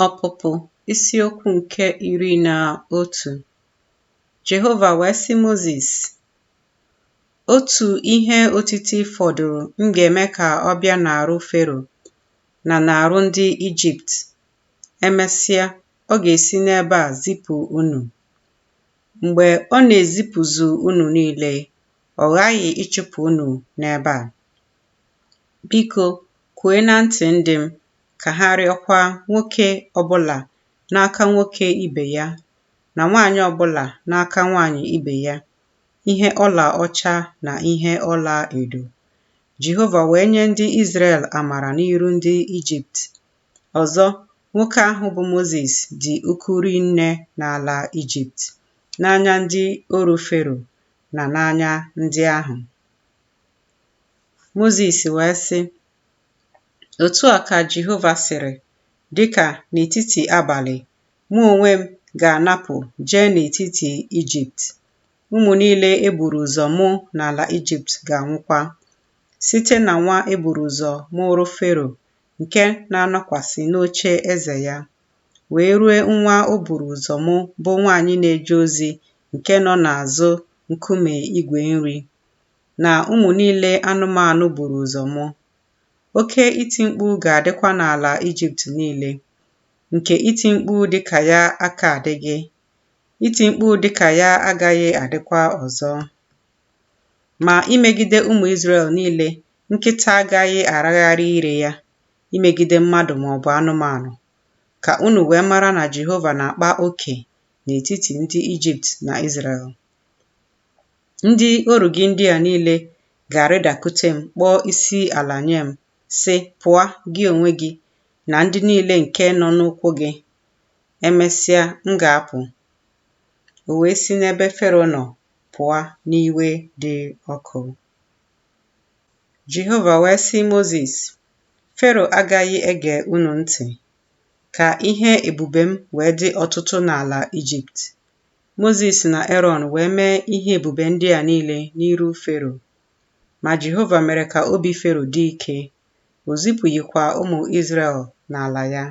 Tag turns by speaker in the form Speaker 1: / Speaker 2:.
Speaker 1: Ọpụpụ isiokwu nke 11. Jehova wee sị Mozis, otu ihe otiti fọdụrụ m ga-eme ka ọ bịa n'arụ Fero na n'arụ ndị Ijipt. Emesịa, ọ ga-esi n'ebe a zipụ unu. Mgbe ọ na-ezipụzu unu niile, ọ ghaghị ịchụpụ unu n'ebe a. Biko, kwee na ntị ndị m, ka ha rịọkwa nwoke ọbụla n'aka nwoke ibe ya na nwaanyị ọbụla n'aka nwaanyị ibe ya ihe ọla ọcha na ihe ọla edo. Jehova wee nye ndị Izrel amara n'iru ndị Ijipt. Ọzọ, nwoke ahụ bụ Mozis dị ukwuu rinne n'ala Ijipt, n'anya ndị oru Fero na n'anya ndị ahụ. Mozis wee sị, otu a ka Jehova sịrị, dịka n'etiti abalị, mụ onwe m ga-anapụ jee n'etiti Ijipt. Ụmụ niile eburu ụzọ mụ n'ala Ijipt ga-anwụkwa, site na nwa eburu ụzọ mụrụ Fero nke na-anọkwasị n'oche eze ya, wee rue nwa o buru ụzọ mụ bụ nwaanyị na-eje ozi nke nọ n'azụ nkume igwe nri, na ụmụ niile anụmanụ buru ụzọ mụ. Oke iti mkpu ga-adịkwa n'ala Ijipt niile, nke iti mkpu dịka ya aka adịghị. Iti mkpu dịka ya agaghị adịkwa ọzọ. Ma imegide ụmụ Izrel niile, nkịta agaghị aragharị ire ya, imegide mmadụ maọbụ anụmanụ, ka unu wee mara na Jehova na-akpa oke n'etiti ndị Ijipt na Izrel. Ndị oru gị ndị a niile ga-arịdakwute m, kpọọ isi ala nye m, sị, pụọ gị onwe gị na ndị niile nke nọ n'ụkwụ gị. Emesịa, m ga-apụ. O wee si n'ebe Fero nọ pụọ n'iwe dị ọkụ. Jehova wee sị Mozis, Fero agaghị ege unu ntị, ka ihe ebube m wee dị ọtụtụ n'ala Ijipt. Mozis na Erọn wee mee ihe ebube ndị a niile n'iru Fero. Ma Jehova mere ka obi Fero dị ike, o zipụghịkwa ụmụ Izrel n'ala ya.